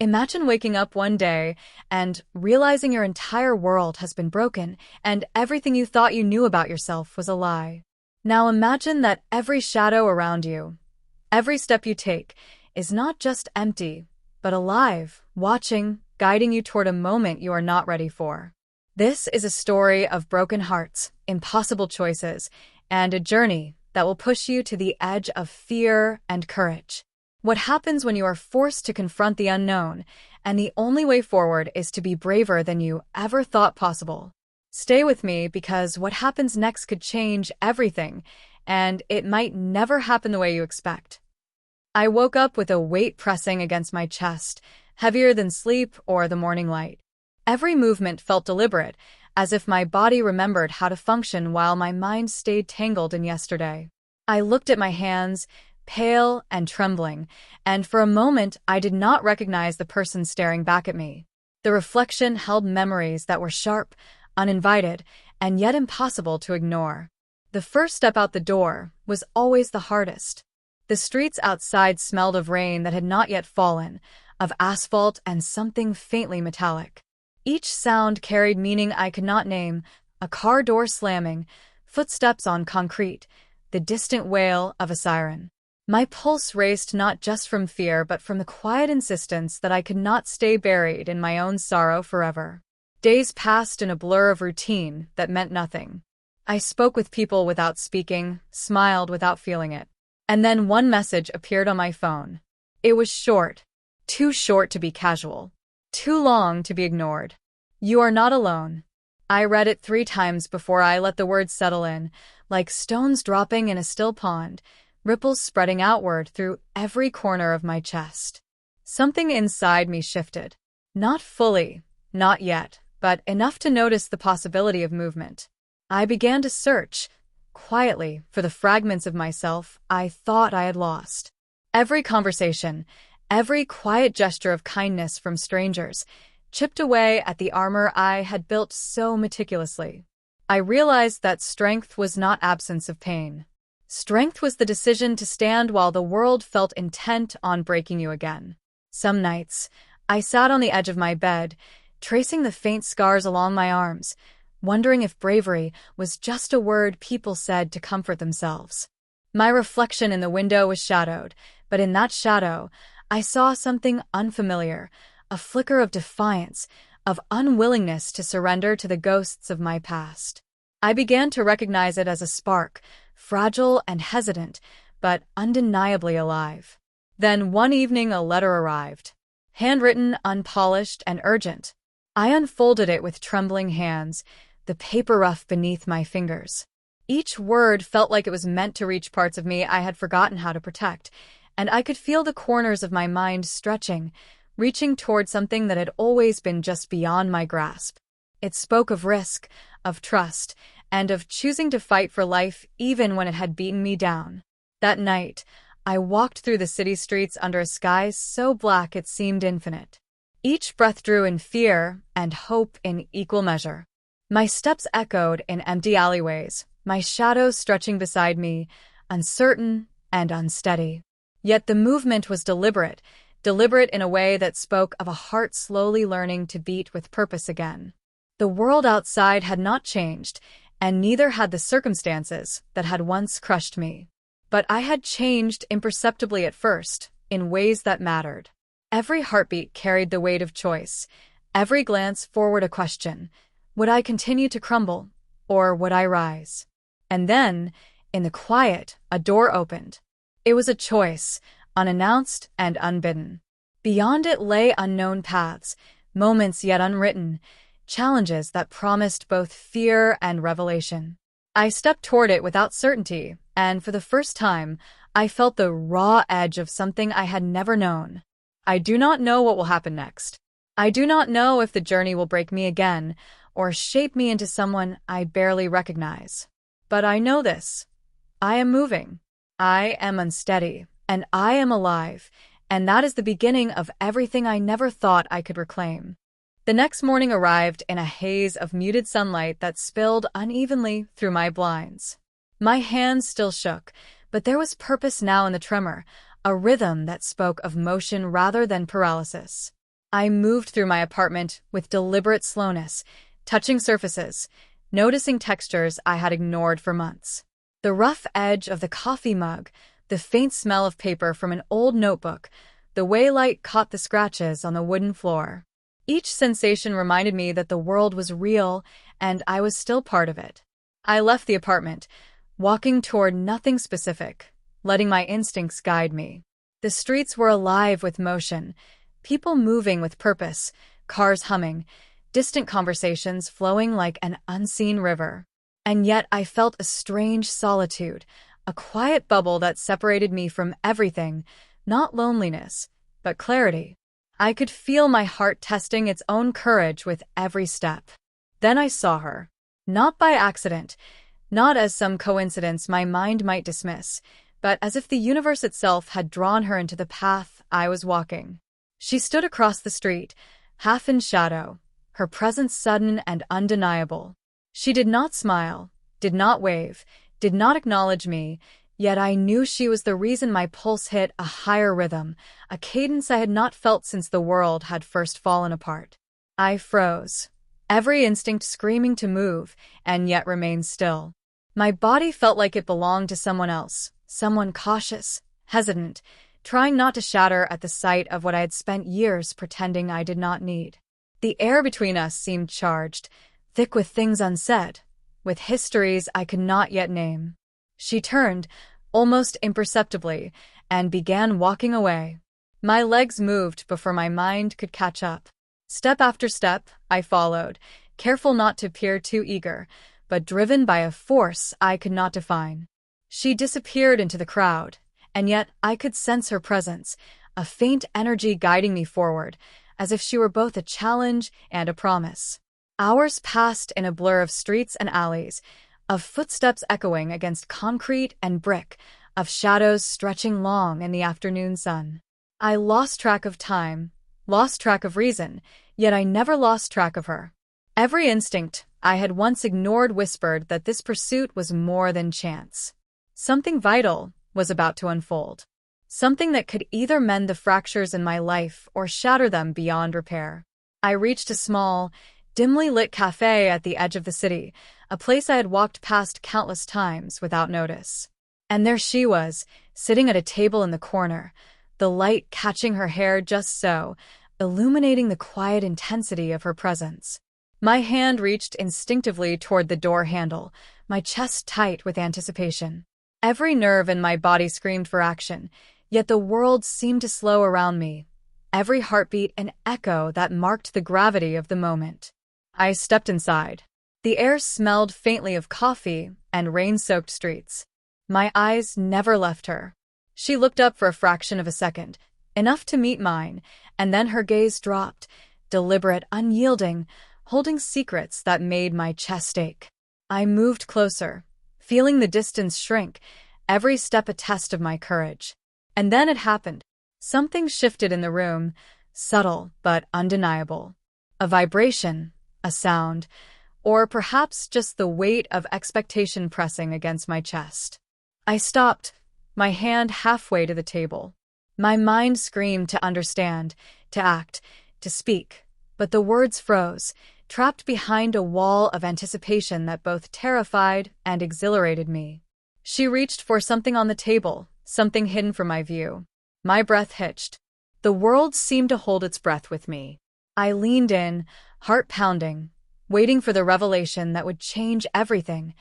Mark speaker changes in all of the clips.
Speaker 1: Imagine waking up one day and realizing your entire world has been broken and everything you thought you knew about yourself was a lie. Now imagine that every shadow around you, every step you take, is not just empty, but alive, watching, guiding you toward a moment you are not ready for. This is a story of broken hearts, impossible choices, and a journey that will push you to the edge of fear and courage. What happens when you are forced to confront the unknown, and the only way forward is to be braver than you ever thought possible. Stay with me because what happens next could change everything, and it might never happen the way you expect. I woke up with a weight pressing against my chest, heavier than sleep or the morning light. Every movement felt deliberate, as if my body remembered how to function while my mind stayed tangled in yesterday. I looked at my hands, pale and trembling, and for a moment I did not recognize the person staring back at me. The reflection held memories that were sharp, uninvited, and yet impossible to ignore. The first step out the door was always the hardest. The streets outside smelled of rain that had not yet fallen, of asphalt and something faintly metallic. Each sound carried meaning I could not name: a car door slamming, footsteps on concrete, the distant wail of a siren. My pulse raced not just from fear but from the quiet insistence that I could not stay buried in my own sorrow forever. Days passed in a blur of routine that meant nothing. I spoke with people without speaking, smiled without feeling it. And then one message appeared on my phone. It was short, too short to be casual, too long to be ignored. "You are not alone." I read it 3 times before I let the words settle in, like stones dropping in a still pond, ripples spreading outward through every corner of my chest. Something inside me shifted. Not fully, not yet, but enough to notice the possibility of movement. I began to search, quietly, for the fragments of myself I thought I had lost. Every conversation, every quiet gesture of kindness from strangers, chipped away at the armor I had built so meticulously. I realized that strength was not absence of pain. Strength was the decision to stand while the world felt intent on breaking you again. Some nights, I sat on the edge of my bed, tracing the faint scars along my arms, wondering if bravery was just a word people said to comfort themselves. My reflection in the window was shadowed, but in that shadow, I saw something unfamiliar, a flicker of defiance, of unwillingness to surrender to the ghosts of my past. I began to recognize it as a spark, fragile and hesitant, but undeniably alive. Then one evening a letter arrived. Handwritten, unpolished, and urgent. I unfolded it with trembling hands, the paper rough beneath my fingers. Each word felt like it was meant to reach parts of me I had forgotten how to protect, and I could feel the corners of my mind stretching, reaching toward something that had always been just beyond my grasp. It spoke of risk, of trust, and of choosing to fight for life even when it had beaten me down. That night, I walked through the city streets under a sky so black it seemed infinite. Each breath drew in fear and hope in equal measure. My steps echoed in empty alleyways, my shadows stretching beside me, uncertain and unsteady. Yet the movement was deliberate in a way that spoke of a heart slowly learning to beat with purpose again. The world outside had not changed, and neither had the circumstances that had once crushed me. But I had changed imperceptibly at first, in ways that mattered. Every heartbeat carried the weight of choice, every glance forward a question. Would I continue to crumble, or would I rise? And then, in the quiet, a door opened. It was a choice, unannounced and unbidden. Beyond it lay unknown paths, moments yet unwritten, challenges that promised both fear and revelation. I stepped toward it without certainty, and for the first time, I felt the raw edge of something I had never known. I do not know what will happen next. I do not know if the journey will break me again, or shape me into someone I barely recognize. But I know this. I am moving. I am unsteady, and I am alive, and that is the beginning of everything I never thought I could reclaim. The next morning arrived in a haze of muted sunlight that spilled unevenly through my blinds. My hands still shook, but there was purpose now in the tremor, a rhythm that spoke of motion rather than paralysis. I moved through my apartment with deliberate slowness, touching surfaces, noticing textures I had ignored for months. The rough edge of the coffee mug, the faint smell of paper from an old notebook, the way light caught the scratches on the wooden floor. Each sensation reminded me that the world was real and I was still part of it. I left the apartment, walking toward nothing specific, letting my instincts guide me. The streets were alive with motion, people moving with purpose, cars humming, distant conversations flowing like an unseen river. And yet I felt a strange solitude, a quiet bubble that separated me from everything, not loneliness, but clarity. I could feel my heart testing its own courage with every step. Then I saw her. Not by accident, not as some coincidence my mind might dismiss, but as if the universe itself had drawn her into the path I was walking. She stood across the street, half in shadow, her presence sudden and undeniable. She did not smile, did not wave, did not acknowledge me, yet I knew she was the reason my pulse hit a higher rhythm, a cadence I had not felt since the world had first fallen apart. I froze, every instinct screaming to move, and yet remain still. My body felt like it belonged to someone else, someone cautious, hesitant, trying not to shatter at the sight of what I had spent years pretending I did not need. The air between us seemed charged, thick with things unsaid, with histories I could not yet name. She turned, almost imperceptibly, and began walking away. My legs moved before my mind could catch up. Step after step, I followed, careful not to appear too eager, but driven by a force I could not define. She disappeared into the crowd, and yet I could sense her presence, a faint energy guiding me forward, as if she were both a challenge and a promise. Hours passed in a blur of streets and alleys, of footsteps echoing against concrete and brick, of shadows stretching long in the afternoon sun. I lost track of time, lost track of reason, yet I never lost track of her. Every instinct I had once ignored whispered that this pursuit was more than chance. Something vital was about to unfold. Something that could either mend the fractures in my life or shatter them beyond repair. I reached a small, dimly lit cafe at the edge of the city, a place I had walked past countless times without notice. And there she was, sitting at a table in the corner, the light catching her hair just so, illuminating the quiet intensity of her presence. My hand reached instinctively toward the door handle, my chest tight with anticipation. Every nerve in my body screamed for action, yet the world seemed to slow around me, every heartbeat an echo that marked the gravity of the moment. I stepped inside. The air smelled faintly of coffee and rain-soaked streets. My eyes never left her. She looked up for a fraction of a second, enough to meet mine, and then her gaze dropped, deliberate, unyielding, holding secrets that made my chest ache. I moved closer, feeling the distance shrink, every step a test of my courage. And then it happened. Something shifted in the room, subtle but undeniable. A vibration, a sound, or perhaps just the weight of expectation pressing against my chest. I stopped, my hand halfway to the table. My mind screamed to understand, to act, to speak, but the words froze, trapped behind a wall of anticipation that both terrified and exhilarated me. She reached for something on the table, something hidden from my view. My breath hitched. The world seemed to hold its breath with me. I leaned in, heart pounding, waiting for the revelation that would change everything,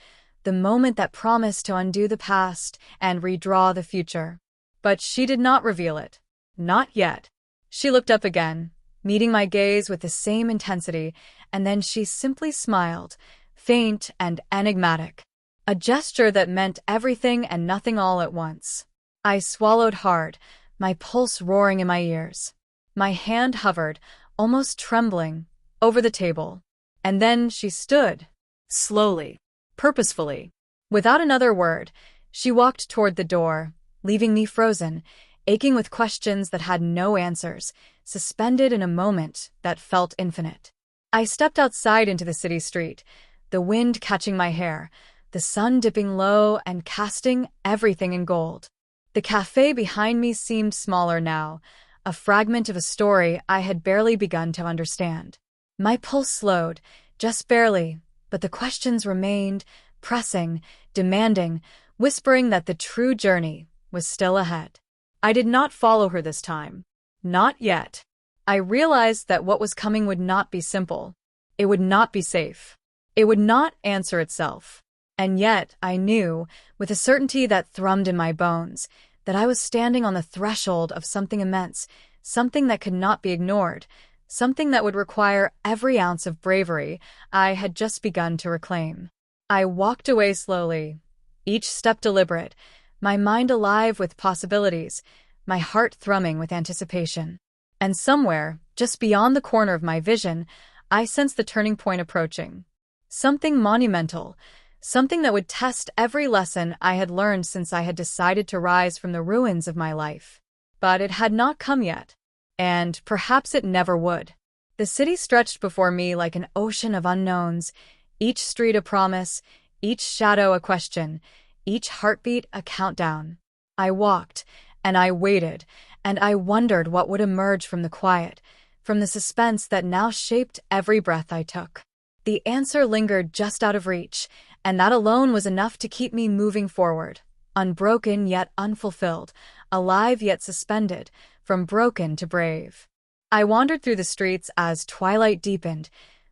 Speaker 1: the moment that promised to undo the past and redraw the future. But she did not reveal it. Not yet. She looked up again, meeting my gaze with the same intensity, and then she simply smiled, faint and enigmatic. A gesture that meant everything and nothing all at once. I swallowed hard, my pulse roaring in my ears. My hand hovered, almost trembling, over the table. And then she stood, slowly, purposefully. Without another word, she walked toward the door, leaving me frozen, aching with questions that had no answers, suspended in a moment that felt infinite. I stepped outside into the city street, the wind catching my hair, the sun dipping low and casting everything in gold. The cafe behind me seemed smaller now, a fragment of a story I had barely begun to understand. My pulse slowed, just barely, but the questions remained, pressing, demanding, whispering that the true journey was still ahead. I did not follow her this time. Not yet. I realized that what was coming would not be simple. It would not be safe. It would not answer itself. And yet, I knew, with a certainty that thrummed in my bones, that I was standing on the threshold of something immense, something that could not be ignored, something that would require every ounce of bravery I had just begun to reclaim. I walked away slowly, each step deliberate, my mind alive with possibilities, my heart thrumming with anticipation. And somewhere, just beyond the corner of my vision, I sensed the turning point approaching. Something monumental, something that would test every lesson I had learned since I had decided to rise from the ruins of my life. But it had not come yet, and perhaps it never would. The city stretched before me like an ocean of unknowns, each street a promise, each shadow a question, each heartbeat a countdown. I walked, and I waited, and I wondered what would emerge from the quiet, from the suspense that now shaped every breath I took. The answer lingered just out of reach, and that alone was enough to keep me moving forward, unbroken yet unfulfilled, alive yet suspended, from broken to brave. I wandered through the streets as twilight deepened,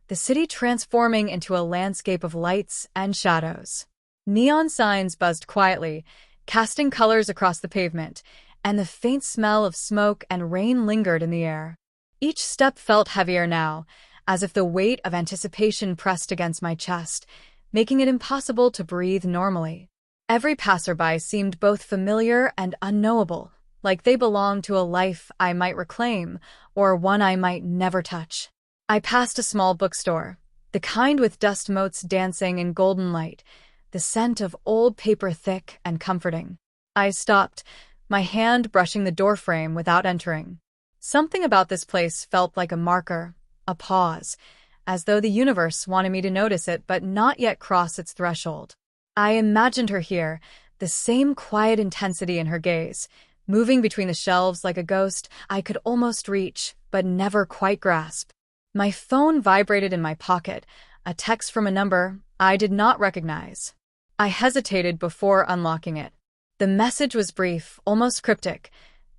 Speaker 1: the city transforming into a landscape of lights and shadows. Neon signs buzzed quietly, casting colors across the pavement, and the faint smell of smoke and rain lingered in the air. Each step felt heavier now, as if the weight of anticipation pressed against my chest, making it impossible to breathe normally. Every passerby seemed both familiar and unknowable, like they belonged to a life I might reclaim, or one I might never touch. I passed a small bookstore, the kind with dust motes dancing in golden light, the scent of old paper thick and comforting. I stopped, my hand brushing the doorframe without entering. Something about this place felt like a marker, a pause, as though the universe wanted me to notice it but not yet cross its threshold. I imagined her here, the same quiet intensity in her gaze, moving between the shelves like a ghost I could almost reach but never quite grasp. My phone vibrated in my pocket, a text from a number I did not recognize. I hesitated before unlocking it. The message was brief, almost cryptic.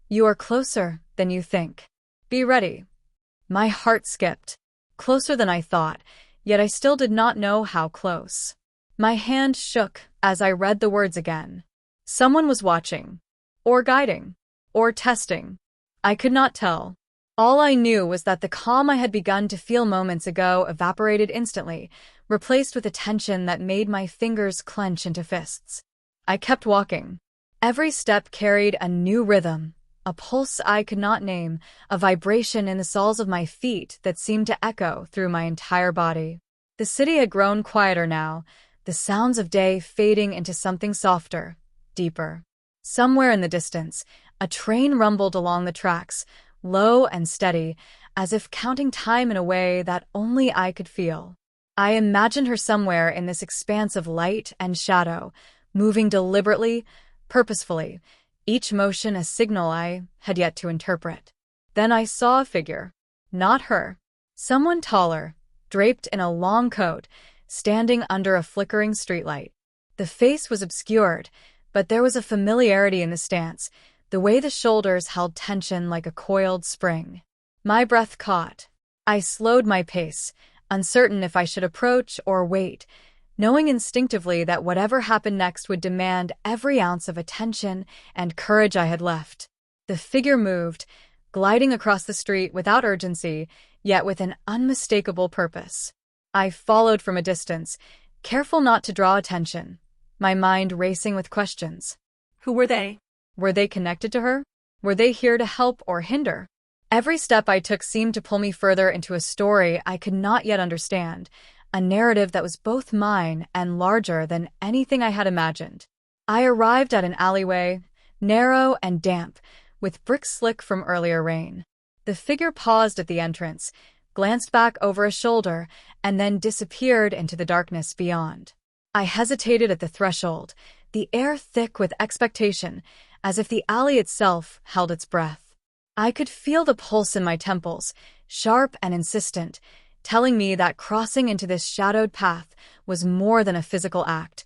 Speaker 1: "You are closer than you think. Be ready." My heart skipped. Closer than I thought, yet I still did not know how close. My hand shook as I read the words again. Someone was watching, or guiding, or testing. I could not tell. All I knew was that the calm I had begun to feel moments ago evaporated instantly, replaced with a tension that made my fingers clench into fists. I kept walking. Every step carried a new rhythm, a pulse I could not name, a vibration in the soles of my feet that seemed to echo through my entire body. The city had grown quieter now, the sounds of day fading into something softer, deeper. Somewhere in the distance, a train rumbled along the tracks, low and steady, as if counting time in a way that only I could feel. I imagined her somewhere in this expanse of light and shadow, moving deliberately, purposefully, each motion a signal I had yet to interpret. Then I saw a figure. Not her. Someone taller, draped in a long coat, standing under a flickering streetlight. The face was obscured, but there was a familiarity in the stance, the way the shoulders held tension like a coiled spring. My breath caught. I slowed my pace, uncertain if I should approach or wait, knowing instinctively that whatever happened next would demand every ounce of attention and courage I had left. The figure moved, gliding across the street without urgency, yet with an unmistakable purpose. I followed from a distance, careful not to draw attention, my mind racing with questions.
Speaker 2: Who were they?
Speaker 1: Were they connected to her? Were they here to help or hinder? Every step I took seemed to pull me further into a story I could not yet understand, a narrative that was both mine and larger than anything I had imagined. I arrived at an alleyway, narrow and damp, with bricks slick from earlier rain. The figure paused at the entrance, glanced back over a shoulder, and then disappeared into the darkness beyond. I hesitated at the threshold, the air thick with expectation, as if the alley itself held its breath. I could feel the pulse in my temples, sharp and insistent, telling me that crossing into this shadowed path was more than a physical act.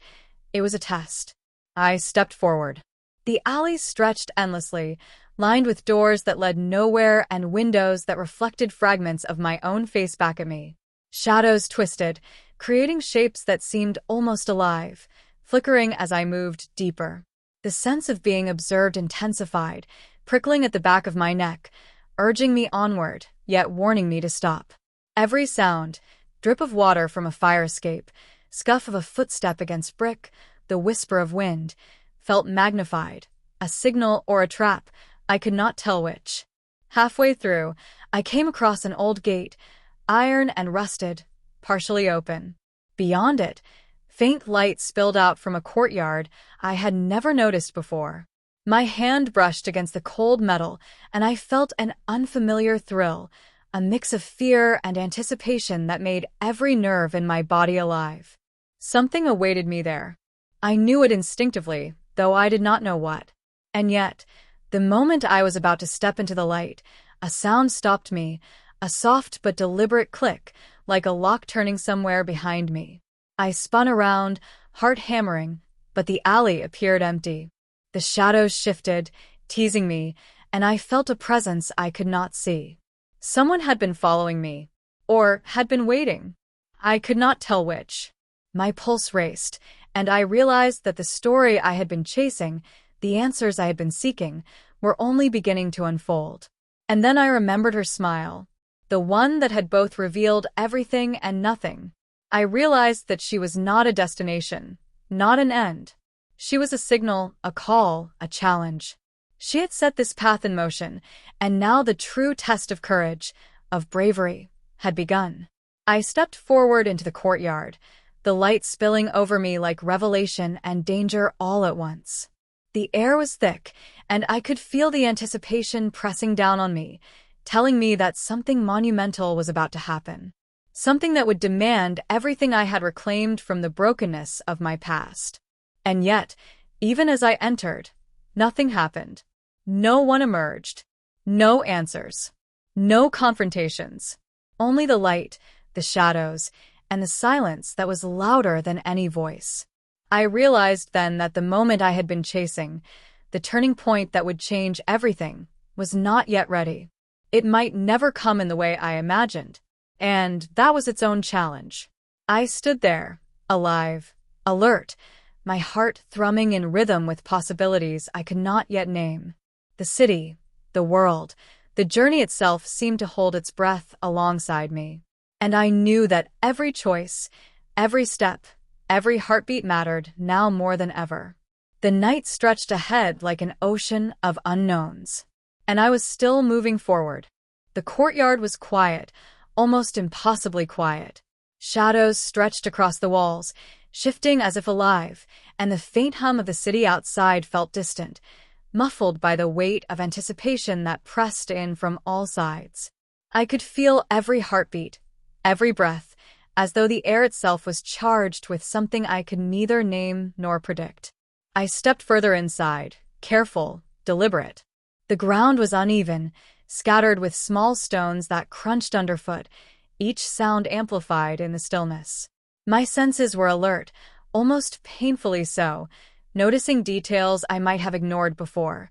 Speaker 1: It was a test. I stepped forward. The alley stretched endlessly, lined with doors that led nowhere and windows that reflected fragments of my own face back at me. Shadows twisted, creating shapes that seemed almost alive, flickering as I moved deeper. The sense of being observed intensified, prickling at the back of my neck, urging me onward, yet warning me to stop. Every sound, drip of water from a fire escape, scuff of a footstep against brick, the whisper of wind, felt magnified, a signal or a trap, I could not tell which. Halfway through, I came across an old gate, iron and rusted, partially open. Beyond it, faint light spilled out from a courtyard I had never noticed before. My hand brushed against the cold metal, and I felt an unfamiliar thrill, a mix of fear and anticipation that made every nerve in my body alive. Something awaited me there. I knew it instinctively, though I did not know what. And yet, the moment I was about to step into the light, a sound stopped me, a soft but deliberate click, like a lock turning somewhere behind me. I spun around, heart hammering, but the alley appeared empty. The shadows shifted, teasing me, and I felt a presence I could not see. Someone had been following me, or had been waiting. I could not tell which. My pulse raced, and I realized that the story I had been chasing, the answers I had been seeking, were only beginning to unfold. And then I remembered her smile, the one that had both revealed everything and nothing. I realized that she was not a destination, not an end. She was a signal, a call, a challenge. She had set this path in motion, and now the true test of courage, of bravery, had begun. I stepped forward into the courtyard, the light spilling over me like revelation and danger all at once. The air was thick, and I could feel the anticipation pressing down on me, telling me that something monumental was about to happen. Something that would demand everything I had reclaimed from the brokenness of my past. And yet, even as I entered, nothing happened. No one emerged. No answers. No confrontations. Only the light, the shadows, and the silence that was louder than any voice. I realized then that the moment I had been chasing, the turning point that would change everything, was not yet ready. It might never come in the way I imagined, and that was its own challenge. I stood there, alive, alert, my heart thrumming in rhythm with possibilities I could not yet name. The city, the world, the journey itself seemed to hold its breath alongside me. And I knew that every choice, every step, every heartbeat mattered now more than ever. The night stretched ahead like an ocean of unknowns. And I was still moving forward. The courtyard was quiet, almost impossibly quiet. Shadows stretched across the walls, shifting as if alive, and the faint hum of the city outside felt distant, muffled by the weight of anticipation that pressed in from all sides. I could feel every heartbeat, every breath, as though the air itself was charged with something I could neither name nor predict. I stepped further inside, careful, deliberate. The ground was uneven, scattered with small stones that crunched underfoot, each sound amplified in the stillness. My senses were alert, almost painfully so, noticing details I might have ignored before.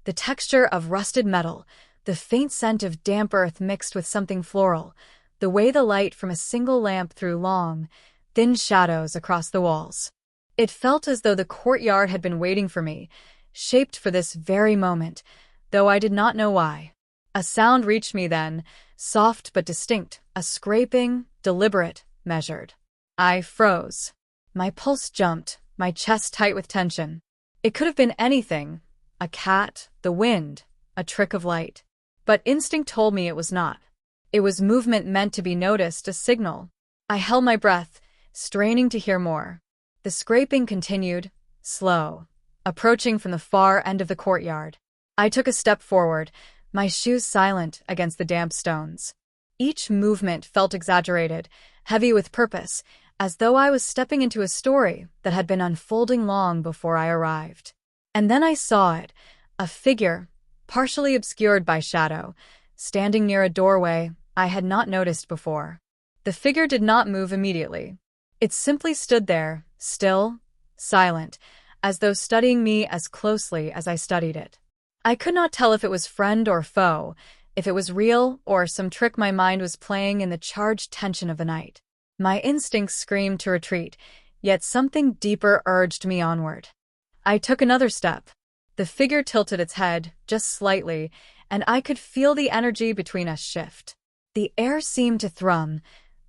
Speaker 1: The texture of rusted metal, the faint scent of damp earth mixed with something floral, the way the light from a single lamp threw long, thin shadows across the walls. It felt as though the courtyard had been waiting for me, shaped for this very moment, though I did not know why. A sound reached me then, soft but distinct, a scraping, deliberate, measured. I froze. My pulse jumped, my chest tight with tension. It could have been anything, a cat, the wind, a trick of light. But instinct told me it was not. It was movement meant to be noticed, a signal. I held my breath, straining to hear more. The scraping continued, slow, approaching from the far end of the courtyard. I took a step forward, my shoes silent against the damp stones. Each movement felt exaggerated, heavy with purpose, as though I was stepping into a story that had been unfolding long before I arrived. And then I saw it, a figure, partially obscured by shadow, standing near a doorway I had not noticed before. The figure did not move immediately. It simply stood there, still, silent, as though studying me as closely as I studied it. I could not tell if it was friend or foe, if it was real or some trick my mind was playing in the charged tension of the night. My instincts screamed to retreat, yet something deeper urged me onward. I took another step. The figure tilted its head, just slightly, and I could feel the energy between us shift. The air seemed to thrum,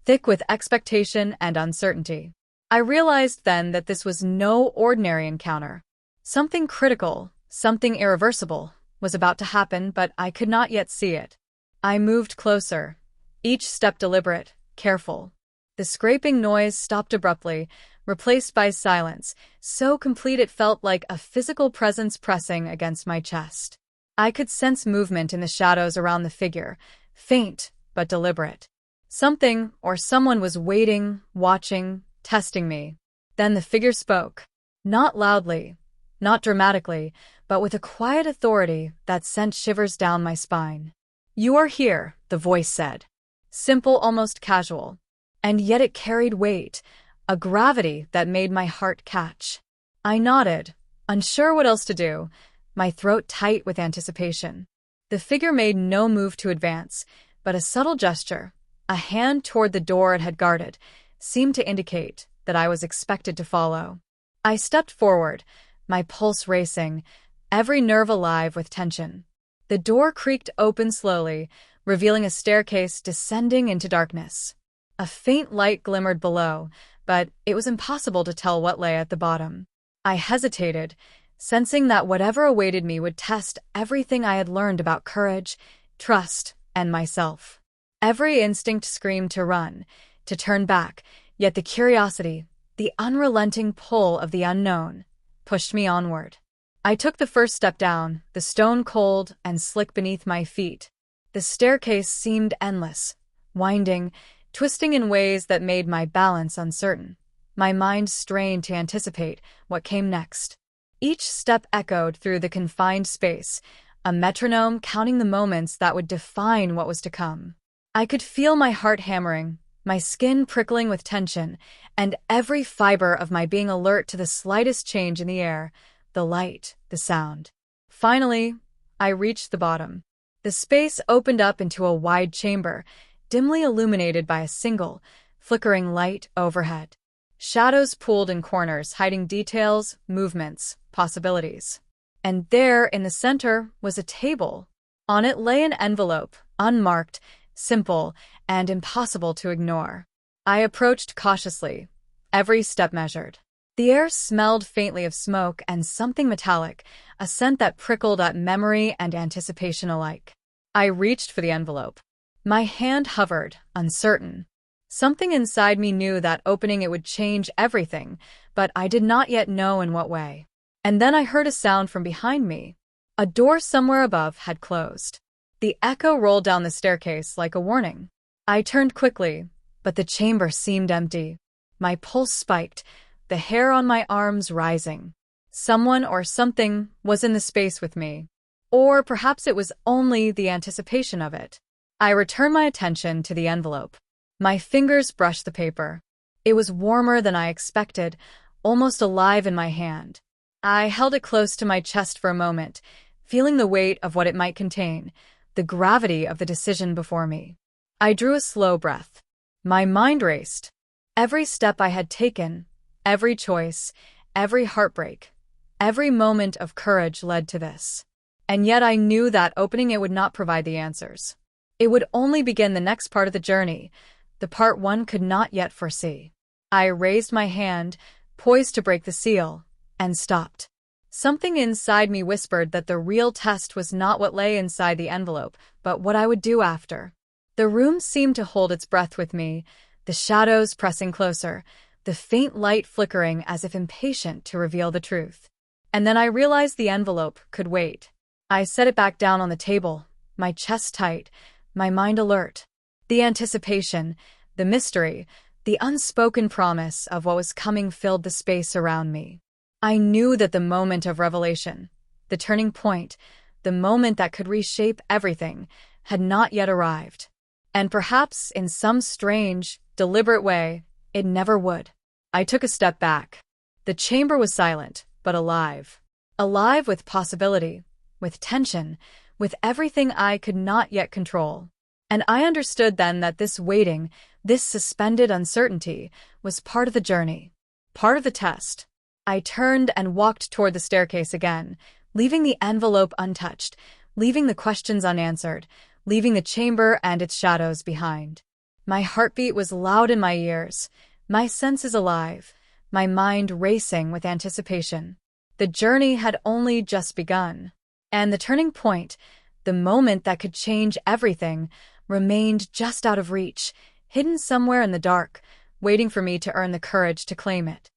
Speaker 1: thick with expectation and uncertainty. I realized then that this was no ordinary encounter. Something critical, something irreversible, was about to happen, but I could not yet see it. I moved closer, each step deliberate, careful. The scraping noise stopped abruptly, replaced by silence, so complete it felt like a physical presence pressing against my chest. I could sense movement in the shadows around the figure, faint but deliberate. Something or someone was waiting, watching, testing me. Then the figure spoke. Not loudly, not dramatically, but with a quiet authority that sent shivers down my spine. "You are here," the voice said. Simple, almost casual. And yet it carried weight, a gravity that made my heart catch. I nodded, unsure what else to do, my throat tight with anticipation. The figure made no move to advance, but a subtle gesture, a hand toward the door it had guarded, seemed to indicate that I was expected to follow. I stepped forward, my pulse racing, every nerve alive with tension. The door creaked open slowly, revealing a staircase descending into darkness. A faint light glimmered below, but it was impossible to tell what lay at the bottom. I hesitated, sensing that whatever awaited me would test everything I had learned about courage, trust, and myself. Every instinct screamed to run, to turn back, yet the curiosity, the unrelenting pull of the unknown, pushed me onward. I took the first step down, the stone cold and slick beneath my feet. The staircase seemed endless, winding, twisting in ways that made my balance uncertain. My mind strained to anticipate what came next. Each step echoed through the confined space, a metronome counting the moments that would define what was to come. I could feel my heart hammering, my skin prickling with tension, and every fiber of my being alert to the slightest change in the air, the light, the sound. Finally, I reached the bottom. The space opened up into a wide chamber, dimly illuminated by a single, flickering light overhead. Shadows pooled in corners, hiding details, movements, possibilities. And there, in the center, was a table. On it lay an envelope, unmarked, simple, and impossible to ignore. I approached cautiously, every step measured. The air smelled faintly of smoke and something metallic, a scent that prickled at memory and anticipation alike. I reached for the envelope. My hand hovered, uncertain. Something inside me knew that opening it would change everything, but I did not yet know in what way. And then I heard a sound from behind me. A door somewhere above had closed. The echo rolled down the staircase like a warning. I turned quickly, but the chamber seemed empty. My pulse spiked, the hair on my arms rising. Someone or something was in the space with me. Or perhaps it was only the anticipation of it. I returned my attention to the envelope. My fingers brushed the paper. It was warmer than I expected, almost alive in my hand. I held it close to my chest for a moment, feeling the weight of what it might contain, the gravity of the decision before me. I drew a slow breath. My mind raced. Every step I had taken, every choice, every heartbreak, every moment of courage led to this. And yet I knew that opening it would not provide the answers. It would only begin the next part of the journey, the part one could not yet foresee. I raised my hand, poised to break the seal, and stopped. Something inside me whispered that the real test was not what lay inside the envelope, but what I would do after. The room seemed to hold its breath with me, the shadows pressing closer, the faint light flickering as if impatient to reveal the truth. And then I realized the envelope could wait. I set it back down on the table, my chest tight, my mind alert. The anticipation, the mystery, the unspoken promise of what was coming filled the space around me. I knew that the moment of revelation, the turning point, the moment that could reshape everything, had not yet arrived. And perhaps, in some strange, deliberate way, it never would. I took a step back. The chamber was silent, but alive. Alive with possibility, with tension, with everything I could not yet control. And I understood then that this waiting, this suspended uncertainty, was part of the journey, part of the test. I turned and walked toward the staircase again, leaving the envelope untouched, leaving the questions unanswered, leaving the chamber and its shadows behind. My heartbeat was loud in my ears, my senses alive, my mind racing with anticipation. The journey had only just begun. And the turning point, the moment that could change everything, remained just out of reach, hidden somewhere in the dark, waiting for me to earn the courage to claim it.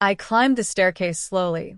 Speaker 1: I climbed the staircase slowly,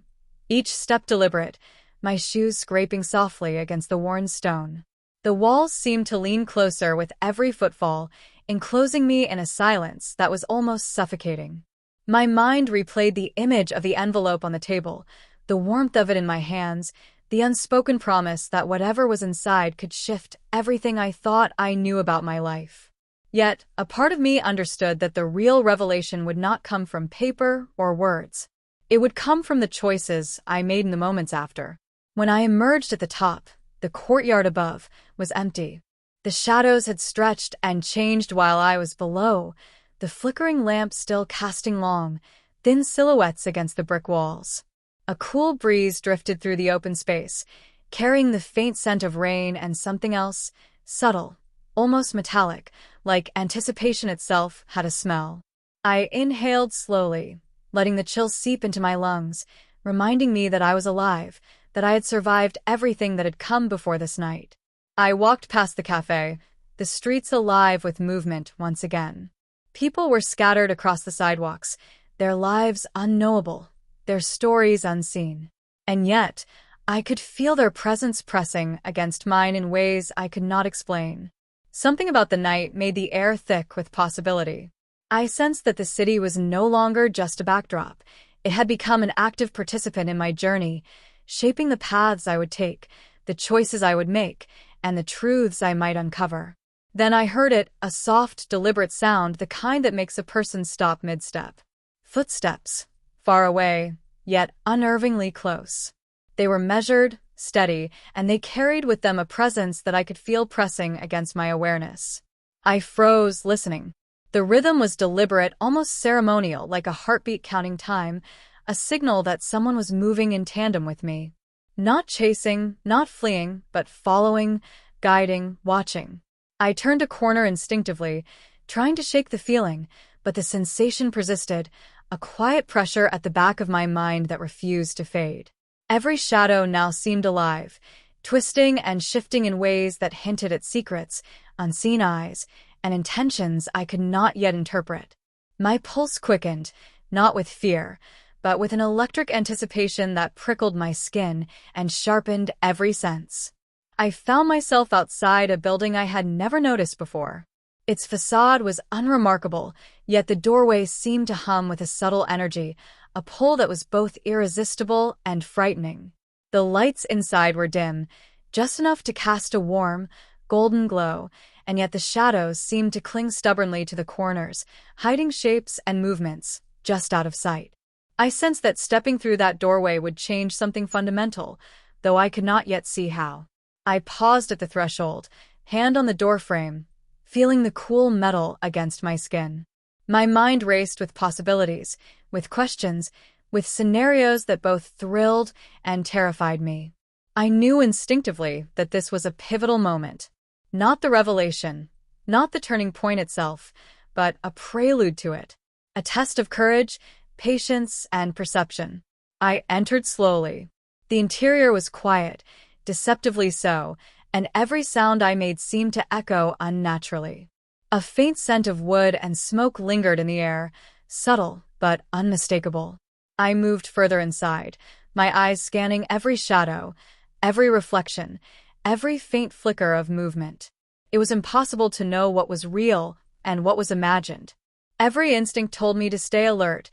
Speaker 1: each step deliberate, my shoes scraping softly against the worn stone. The walls seemed to lean closer with every footfall, enclosing me in a silence that was almost suffocating. My mind replayed the image of the envelope on the table, the warmth of it in my hands, the unspoken promise that whatever was inside could shift everything I thought I knew about my life. Yet, a part of me understood that the real revelation would not come from paper or words. It would come from the choices I made in the moments after. When I emerged at the top, the courtyard above was empty. The shadows had stretched and changed while I was below, the flickering lamp still casting long, thin silhouettes against the brick walls. A cool breeze drifted through the open space, carrying the faint scent of rain and something else, subtle, almost metallic, like anticipation itself had a smell. I inhaled slowly, letting the chill seep into my lungs, reminding me that I was alive, that I had survived everything that had come before this night. I walked past the cafe, the streets alive with movement once again. People were scattered across the sidewalks, their lives unknowable, their stories unseen. And yet, I could feel their presence pressing against mine in ways I could not explain. Something about the night made the air thick with possibility. I sensed that the city was no longer just a backdrop. It had become an active participant in my journey, shaping the paths I would take, the choices I would make, and the truths I might uncover. Then I heard it, a soft, deliberate sound, the kind that makes a person stop mid-step. Footsteps, far away, yet unnervingly close. They were measured, steady, and they carried with them a presence that I could feel pressing against my awareness. I froze, listening. The rhythm was deliberate, almost ceremonial, like a heartbeat counting time, a signal that someone was moving in tandem with me. Not chasing, not fleeing, but following, guiding, watching. I turned a corner instinctively, trying to shake the feeling, but the sensation persisted, a quiet pressure at the back of my mind that refused to fade. Every shadow now seemed alive, twisting and shifting in ways that hinted at secrets, unseen eyes, and intentions I could not yet interpret. My pulse quickened, not with fear, but with an electric anticipation that prickled my skin and sharpened every sense. I found myself outside a building I had never noticed before. Its facade was unremarkable, yet the doorway seemed to hum with a subtle energy, a pull that was both irresistible and frightening. The lights inside were dim, just enough to cast a warm, golden glow, and yet the shadows seemed to cling stubbornly to the corners, hiding shapes and movements, just out of sight. I sensed that stepping through that doorway would change something fundamental, though I could not yet see how. I paused at the threshold, hand on the doorframe, feeling the cool metal against my skin. My mind raced with possibilities, with questions, with scenarios that both thrilled and terrified me. I knew instinctively that this was a pivotal moment. Not the revelation, not the turning point itself, but a prelude to it. A test of courage, patience, and perception. I entered slowly. The interior was quiet, deceptively so, and every sound I made seemed to echo unnaturally. A faint scent of wood and smoke lingered in the air, subtle but unmistakable. I moved further inside, my eyes scanning every shadow, every reflection, every faint flicker of movement. It was impossible to know what was real and what was imagined. Every instinct told me to stay alert,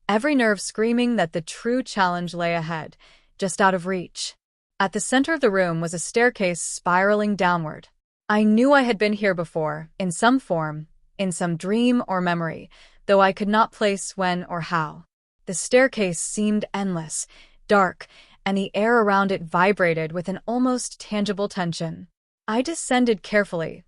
Speaker 1: every nerve screaming that the true challenge lay ahead, just out of reach. At the center of the room was a staircase spiraling downward. I knew I had been here before, in some form, in some dream or memory, though I could not place when or how. The staircase seemed endless, dark, and the air around it vibrated with an almost tangible tension. I descended carefully,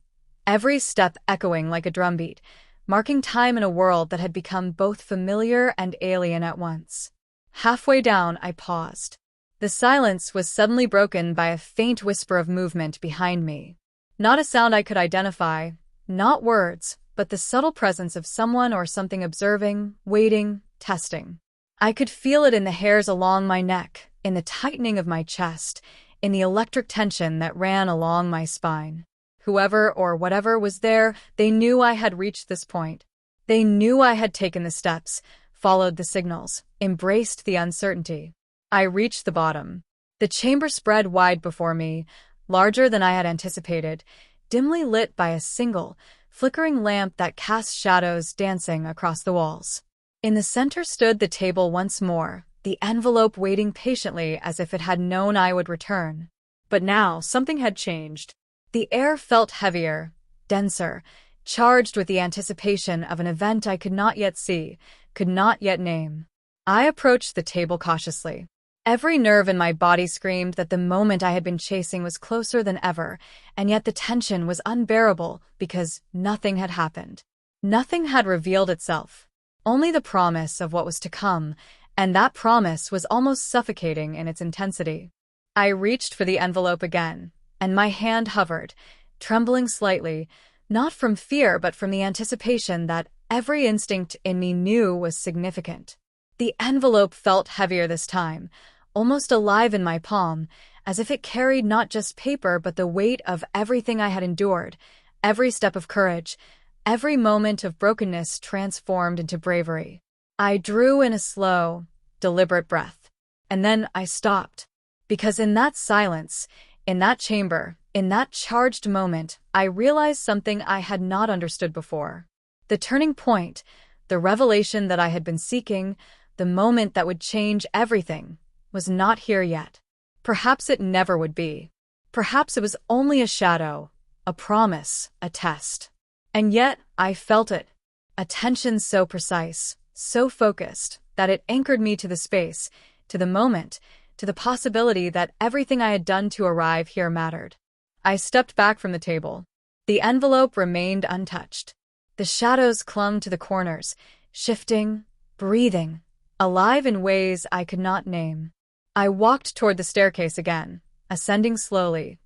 Speaker 1: every step echoing like a drumbeat, marking time in a world that had become both familiar and alien at once. Halfway down, I paused. The silence was suddenly broken by a faint whisper of movement behind me. Not a sound I could identify, not words, but the subtle presence of someone or something observing, waiting, testing. I could feel it in the hairs along my neck, in the tightening of my chest, in the electric tension that ran along my spine. Whoever or whatever was there, they knew I had reached this point. They knew I had taken the steps, followed the signals, embraced the uncertainty. I reached the bottom. The chamber spread wide before me, larger than I had anticipated, dimly lit by a single, flickering lamp that cast shadows dancing across the walls. In the center stood the table once more, the envelope waiting patiently as if it had known I would return. But now something had changed. The air felt heavier, denser, charged with the anticipation of an event I could not yet see, could not yet name. I approached the table cautiously. Every nerve in my body screamed that the moment I had been chasing was closer than ever, and yet the tension was unbearable because nothing had happened. Nothing had revealed itself. Only the promise of what was to come, and that promise was almost suffocating in its intensity. I reached for the envelope again, and my hand hovered, trembling slightly, not from fear but from the anticipation that every instinct in me knew was significant. The envelope felt heavier this time, almost alive in my palm, as if it carried not just paper but the weight of everything I had endured, every step of courage, every moment of brokenness transformed into bravery. I drew in a slow, deliberate breath, and then I stopped, because in that silence, in that chamber, in that charged moment, I realized something I had not understood before. The turning point, the revelation that I had been seeking, the moment that would change everything, was not here yet. Perhaps it never would be. Perhaps it was only a shadow, a promise, a test. And yet, I felt it. A tension so precise, so focused, that it anchored me to the space, to the moment, to the possibility that everything I had done to arrive here mattered. I stepped back from the table. The envelope remained untouched. The shadows clung to the corners, shifting, breathing, alive in ways I could not name. I walked toward the staircase again, ascending slowly,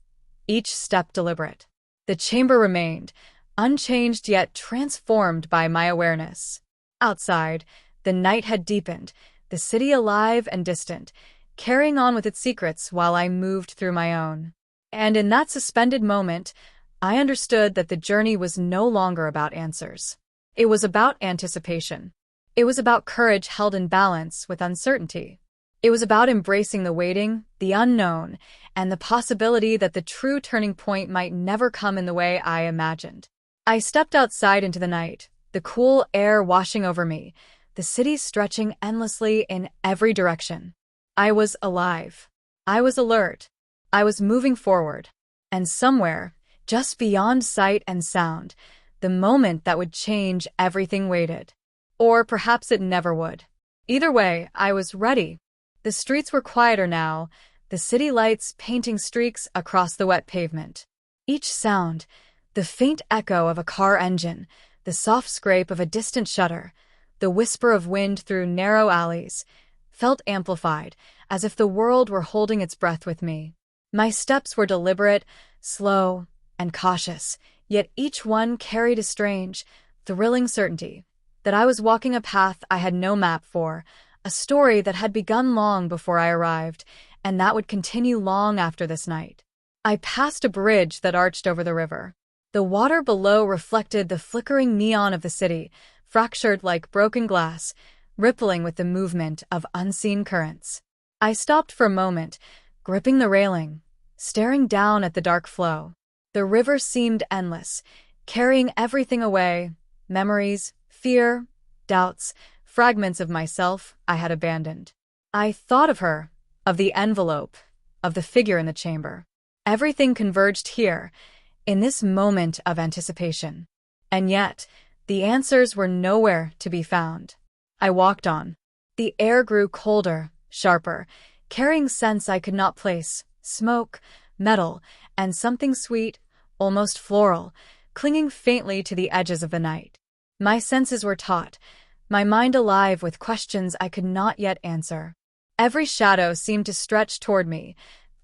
Speaker 1: each step deliberate. The chamber remained, unchanged yet transformed by my awareness. Outside, the night had deepened, the city alive and distant, carrying on with its secrets while I moved through my own. And in that suspended moment, I understood that the journey was no longer about answers. It was about anticipation. It was about courage held in balance with uncertainty. It was about embracing the waiting, the unknown, and the possibility that the true turning point might never come in the way I imagined. I stepped outside into the night, the cool air washing over me, the city stretching endlessly in every direction. I was alive. I was alert. I was moving forward. And somewhere, just beyond sight and sound, the moment that would change everything waited. Or perhaps it never would. Either way, I was ready. The streets were quieter now, the city lights painting streaks across the wet pavement. Each sound, the faint echo of a car engine, the soft scrape of a distant shutter, the whisper of wind through narrow alleys, felt amplified, as if the world were holding its breath with me. My steps were deliberate, slow, and cautious, yet each one carried a strange, thrilling certainty that I was walking a path I had no map for, a story that had begun long before I arrived, and that would continue long after this night. I passed a bridge that arched over the river. The water below reflected the flickering neon of the city, fractured like broken glass, rippling with the movement of unseen currents. I stopped for a moment, gripping the railing, staring down at the dark flow. The river seemed endless, carrying everything away, memories, fear, doubts, fragments of myself I had abandoned. I thought of her, of the envelope, of the figure in the chamber. Everything converged here, in this moment of anticipation. And yet, the answers were nowhere to be found. I walked on. The air grew colder, sharper, carrying scents I could not place: smoke, metal, and something sweet, almost floral, clinging faintly to the edges of the night. My senses were taut, my mind alive with questions I could not yet answer. Every shadow seemed to stretch toward me,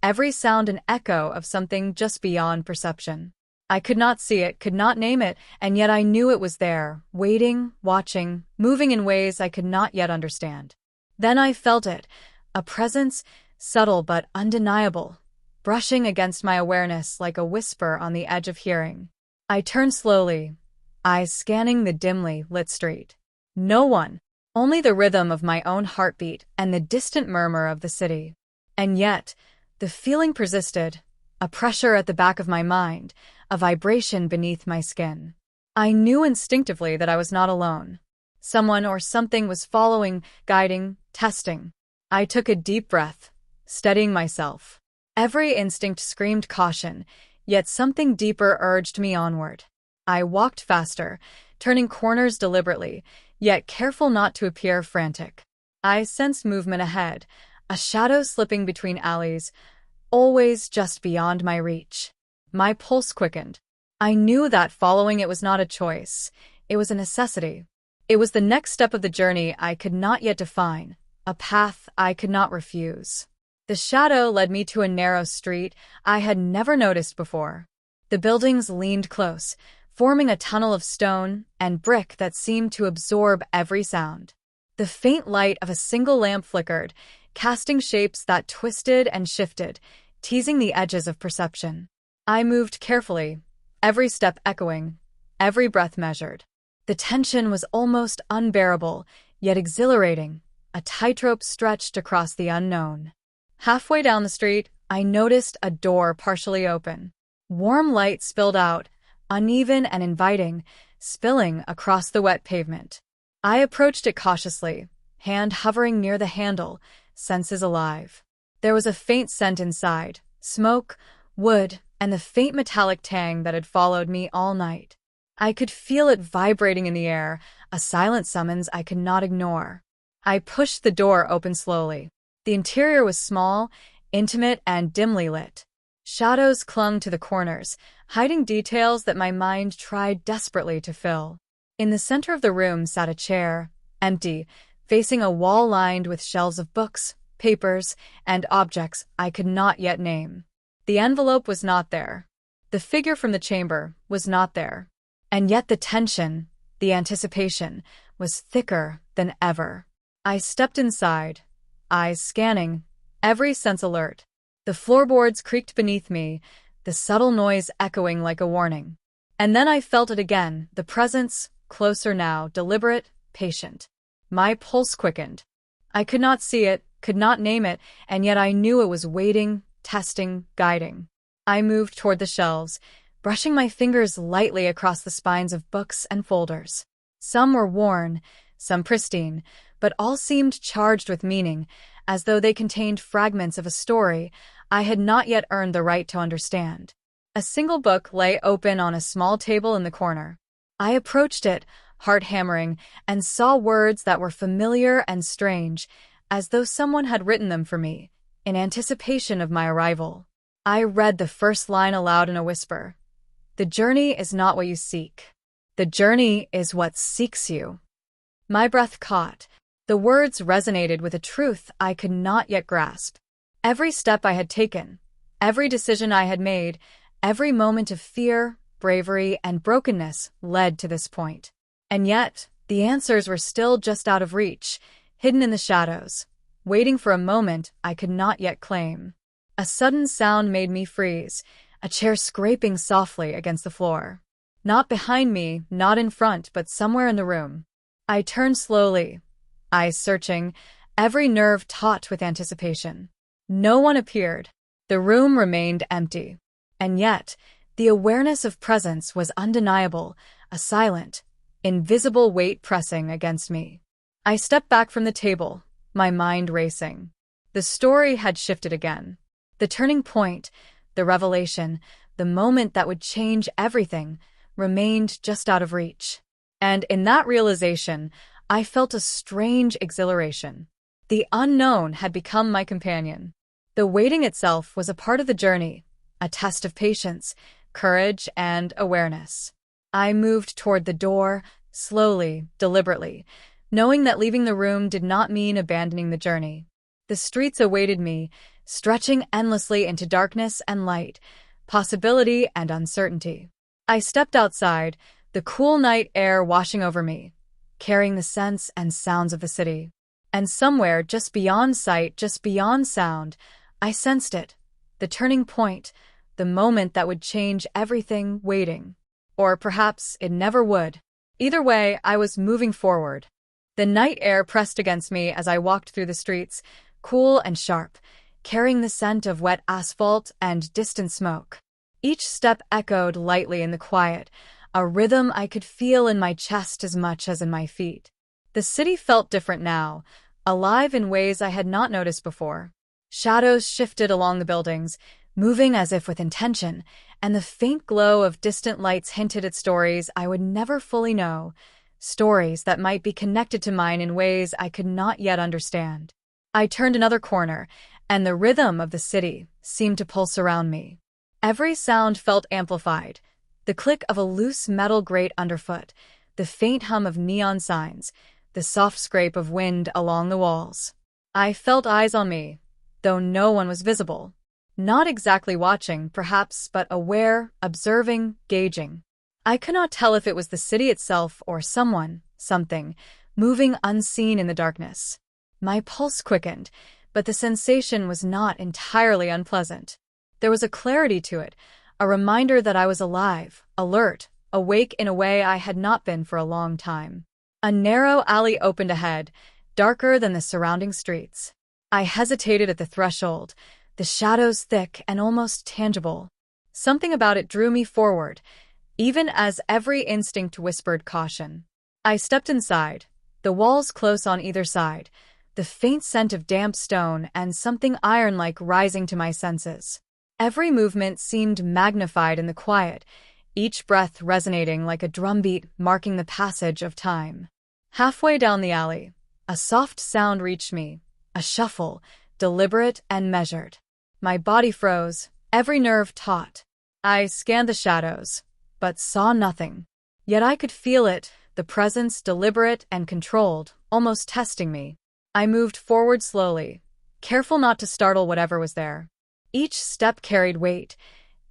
Speaker 1: every sound an echo of something just beyond perception. I could not see it, could not name it, and yet I knew it was there, waiting, watching, moving in ways I could not yet understand. Then I felt it, a presence, subtle but undeniable, brushing against my awareness like a whisper on the edge of hearing. I turned slowly, eyes scanning the dimly lit street. No one, only the rhythm of my own heartbeat and the distant murmur of the city. And yet, the feeling persisted, a pressure at the back of my mind, a vibration beneath my skin. I knew instinctively that I was not alone. Someone or something was following, guiding, testing. I took a deep breath, steadying myself. Every instinct screamed caution, yet something deeper urged me onward. I walked faster, turning corners deliberately, yet careful not to appear frantic. I sensed movement ahead, a shadow slipping between alleys, always just beyond my reach. My pulse quickened. I knew that following it was not a choice, it was a necessity. It was the next step of the journey I could not yet define, a path I could not refuse. The shadow led me to a narrow street I had never noticed before. The buildings leaned close, forming a tunnel of stone and brick that seemed to absorb every sound. The faint light of a single lamp flickered, casting shapes that twisted and shifted, teasing the edges of perception. I moved carefully, every step echoing, every breath measured. The tension was almost unbearable, yet exhilarating, a tightrope stretched across the unknown. Halfway down the street, I noticed a door partially open. Warm light spilled out, uneven and inviting, spilling across the wet pavement. I approached it cautiously, hand hovering near the handle, senses alive. There was a faint scent inside, smoke, wood, and the faint metallic tang that had followed me all night. I could feel it vibrating in the air, a silent summons I could not ignore. I pushed the door open slowly. The interior was small, intimate, and dimly lit. Shadows clung to the corners, hiding details that my mind tried desperately to fill. In the center of the room sat a chair, empty, facing a wall lined with shelves of books, papers, and objects I could not yet name. The envelope was not there. The figure from the chamber was not there. And yet the tension, the anticipation, was thicker than ever. I stepped inside, eyes scanning, every sense alert. The floorboards creaked beneath me, the subtle noise echoing like a warning. And then I felt it again, the presence, closer now, deliberate, patient. My pulse quickened. I could not see it, could not name it, and yet I knew it was waiting, testing, guiding. I moved toward the shelves, brushing my fingers lightly across the spines of books and folders. Some were worn, some pristine, but all seemed charged with meaning, as though they contained fragments of a story I had not yet earned the right to understand. A single book lay open on a small table in the corner. I approached it, heart hammering, and saw words that were familiar and strange, as though someone had written them for me, in anticipation of my arrival. I read the first line aloud in a whisper. "The journey is not what you seek. The journey is what seeks you." My breath caught. The words resonated with a truth I could not yet grasp. Every step I had taken, every decision I had made, every moment of fear, bravery, and brokenness led to this point. And yet, the answers were still just out of reach, hidden in the shadows, waiting for a moment I could not yet claim. A sudden sound made me freeze, a chair scraping softly against the floor. Not behind me, not in front, but somewhere in the room. I turned slowly, eyes searching, every nerve taut with anticipation. No one appeared. The room remained empty. And yet, the awareness of presence was undeniable, a silent, invisible weight pressing against me. I stepped back from the table, my mind racing. The story had shifted again. The turning point, the revelation, the moment that would change everything, remained just out of reach. And in that realization, I felt a strange exhilaration. The unknown had become my companion. The waiting itself was a part of the journey, a test of patience, courage, and awareness. I moved toward the door, slowly, deliberately, knowing that leaving the room did not mean abandoning the journey. The streets awaited me, stretching endlessly into darkness and light, possibility and uncertainty. I stepped outside, the cool night air washing over me, carrying the scents and sounds of the city. And somewhere, just beyond sight, just beyond sound, I sensed it, the turning point, the moment that would change everything, waiting. Or perhaps it never would. Either way, I was moving forward. The night air pressed against me as I walked through the streets, cool and sharp, carrying the scent of wet asphalt and distant smoke. Each step echoed lightly in the quiet, a rhythm I could feel in my chest as much as in my feet. The city felt different now, alive in ways I had not noticed before. Shadows shifted along the buildings, moving as if with intention, and the faint glow of distant lights hinted at stories I would never fully know, stories that might be connected to mine in ways I could not yet understand. I turned another corner, and the rhythm of the city seemed to pulse around me. Every sound felt amplified, the click of a loose metal grate underfoot, the faint hum of neon signs, the soft scrape of wind along the walls. I felt eyes on me, though no one was visible. Not exactly watching, perhaps, but aware, observing, gauging. I could not tell if it was the city itself or someone, something, moving unseen in the darkness. My pulse quickened, but the sensation was not entirely unpleasant. There was a clarity to it, a reminder that I was alive, alert, awake in a way I had not been for a long time. A narrow alley opened ahead, darker than the surrounding streets. I hesitated at the threshold, the shadows thick and almost tangible. Something about it drew me forward, even as every instinct whispered caution. I stepped inside, the walls close on either side, the faint scent of damp stone and something iron-like rising to my senses. Every movement seemed magnified in the quiet, each breath resonating like a drumbeat marking the passage of time. Halfway down the alley, a soft sound reached me, a shuffle, deliberate and measured. My body froze, every nerve taut. I scanned the shadows, but saw nothing. Yet I could feel it, the presence deliberate and controlled, almost testing me. I moved forward slowly, careful not to startle whatever was there. Each step carried weight,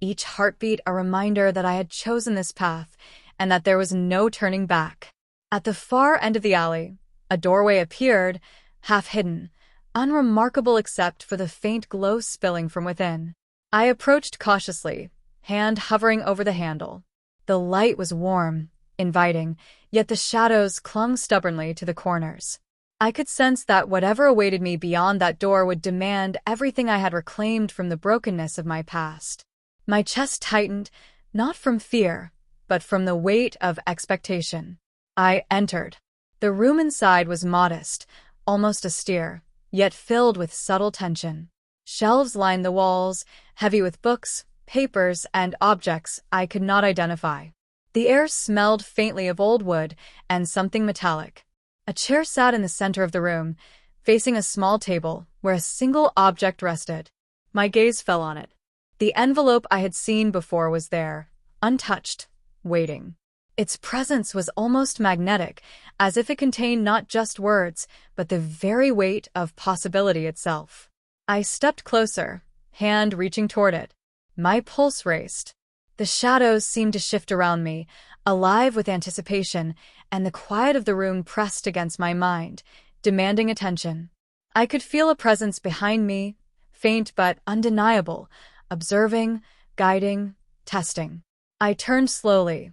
Speaker 1: each heartbeat a reminder that I had chosen this path and that there was no turning back. At the far end of the alley, a doorway appeared, half hidden, unremarkable except for the faint glow spilling from within. I approached cautiously, hand hovering over the handle. The light was warm, inviting, yet the shadows clung stubbornly to the corners. I could sense that whatever awaited me beyond that door would demand everything I had reclaimed from the brokenness of my past. My chest tightened, not from fear, but from the weight of expectation. I entered. The room inside was modest, almost austere, yet filled with subtle tension. Shelves lined the walls, heavy with books, papers, and objects I could not identify. The air smelled faintly of old wood and something metallic. A chair sat in the center of the room, facing a small table where a single object rested. My gaze fell on it. The envelope I had seen before was there, untouched, waiting. Its presence was almost magnetic, as if it contained not just words, but the very weight of possibility itself. I stepped closer, hand reaching toward it. My pulse raced. The shadows seemed to shift around me, alive with anticipation, and the quiet of the room pressed against my mind, demanding attention. I could feel a presence behind me, faint but undeniable, observing, guiding, testing. I turned slowly,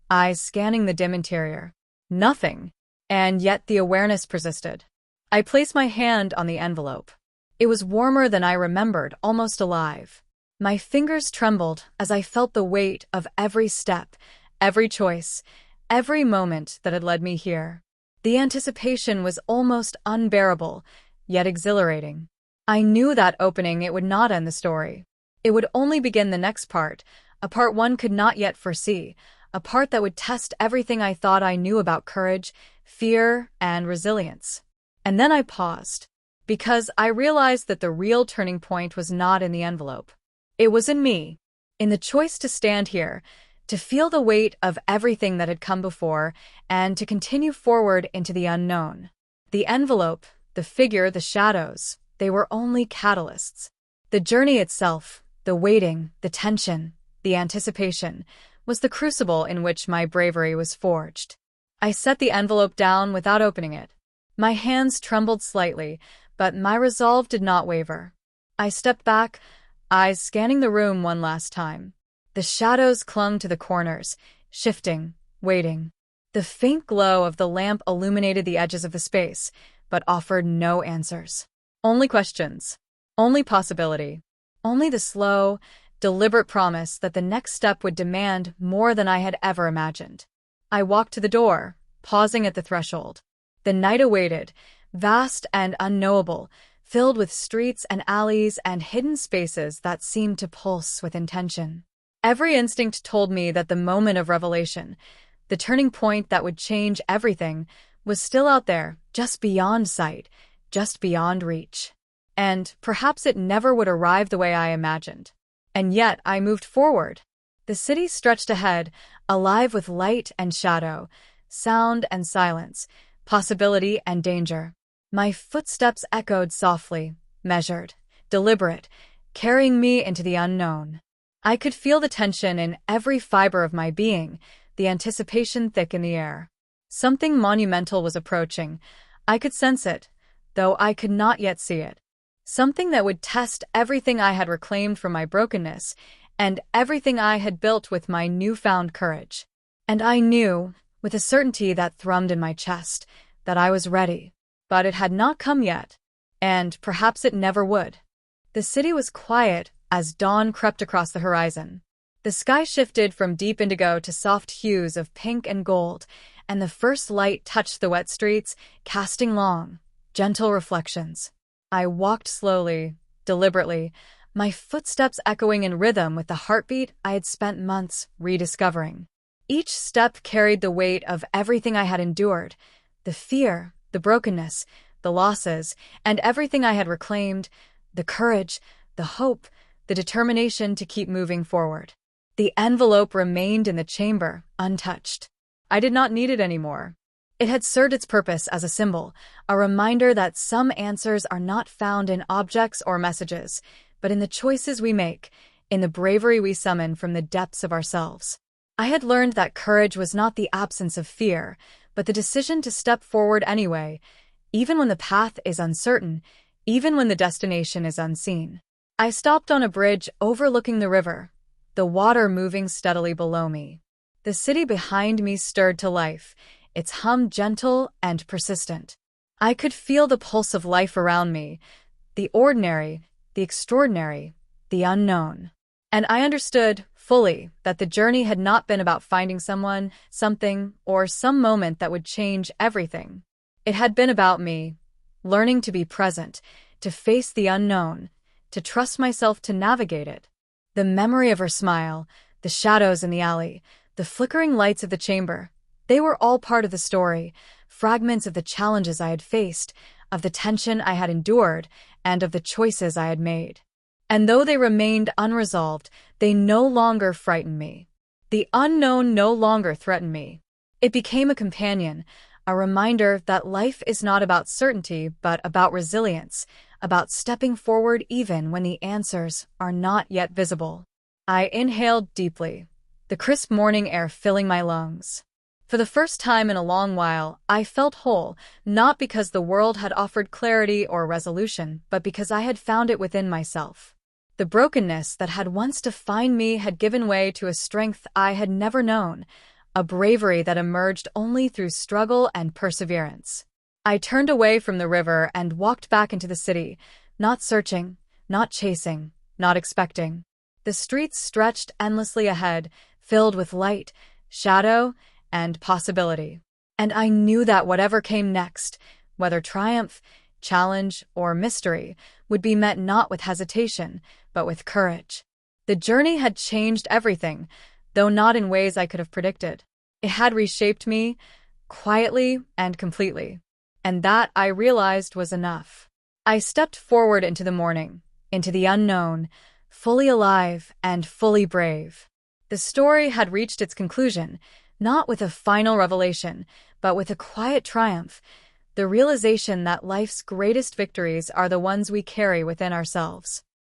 Speaker 1: eyes scanning the dim interior. Nothing, and yet the awareness persisted. I placed my hand on the envelope. It was warmer than I remembered, almost alive. My fingers trembled as I felt the weight of every step, every choice, every moment that had led me here. The anticipation was almost unbearable, yet exhilarating. I knew that opening it would not end the story. It would only begin the next part, a part one could not yet foresee, a part that would test everything I thought I knew about courage, fear, and resilience. And then I paused, because I realized that the real turning point was not in the envelope. It was in me, in the choice to stand here, to feel the weight of everything that had come before, and to continue forward into the unknown. The envelope, the figure, the shadows, they were only catalysts. The journey itself, the waiting, the tension, the anticipation, was the crucible in which my bravery was forged. I set the envelope down without opening it. My hands trembled slightly, but my resolve did not waver. I stepped back, eyes scanning the room one last time. The shadows clung to the corners, shifting, waiting. The faint glow of the lamp illuminated the edges of the space, but offered no answers. Only questions. Only possibility. Only the slow, deliberate promise that the next step would demand more than I had ever imagined. I walked to the door, pausing at the threshold. The night awaited, vast and unknowable, filled with streets and alleys and hidden spaces that seemed to pulse with intention. Every instinct told me that the moment of revelation, the turning point that would change everything, was still out there, just beyond sight, just beyond reach. And perhaps it never would arrive the way I imagined. And yet I moved forward. The city stretched ahead, alive with light and shadow, sound and silence, possibility and danger. My footsteps echoed softly, measured, deliberate, carrying me into the unknown. I could feel the tension in every fiber of my being, the anticipation thick in the air. Something monumental was approaching. I could sense it, though I could not yet see it. Something that would test everything I had reclaimed from my brokenness and everything I had built with my newfound courage. And I knew, with a certainty that thrummed in my chest, that I was ready. But it had not come yet, and perhaps it never would. The city was quiet as dawn crept across the horizon. The sky shifted from deep indigo to soft hues of pink and gold, and the first light touched the wet streets, casting long, gentle reflections. I walked slowly, deliberately, my footsteps echoing in rhythm with the heartbeat I had spent months rediscovering. Each step carried the weight of everything I had endured, the fear, the brokenness, the losses, and everything I had reclaimed, the courage, the hope, the determination to keep moving forward. The envelope remained in the chamber, untouched. I did not need it anymore. It had served its purpose as a symbol, a reminder that some answers are not found in objects or messages, but in the choices we make, in the bravery we summon from the depths of ourselves. I had learned that courage was not the absence of fear, but the decision to step forward anyway, even when the path is uncertain, even when the destination is unseen. I stopped on a bridge overlooking the river, the water moving steadily below me. The city behind me stirred to life, its hum gentle and persistent. I could feel the pulse of life around me, the ordinary, the extraordinary, the unknown. And I understood, fully, that the journey had not been about finding someone, something, or some moment that would change everything. It had been about me, learning to be present, to face the unknown, to trust myself to navigate it. The memory of her smile, the shadows in the alley, the flickering lights of the chamber, they were all part of the story, fragments of the challenges I had faced, of the tension I had endured, and of the choices I had made. And though they remained unresolved, they no longer frightened me. The unknown no longer threatened me. It became a companion, a reminder that life is not about certainty but about resilience, about stepping forward even when the answers are not yet visible. I inhaled deeply, the crisp morning air filling my lungs. For the first time in a long while, I felt whole, not because the world had offered clarity or resolution, but because I had found it within myself. The brokenness that had once defined me had given way to a strength I had never known, a bravery that emerged only through struggle and perseverance. I turned away from the river and walked back into the city, not searching, not chasing, not expecting. The streets stretched endlessly ahead, filled with light, shadow, and possibility. And I knew that whatever came next, whether triumph, challenge, or mystery would be met not with hesitation, but with courage. The journey had changed everything, though not in ways I could have predicted. It had reshaped me, quietly and completely. And that, I realized, was enough. I stepped forward into the morning, into the unknown, fully alive and fully brave. The story had reached its conclusion, not with a final revelation, but with a quiet triumph, the realization that life's greatest victories are the ones we carry within ourselves.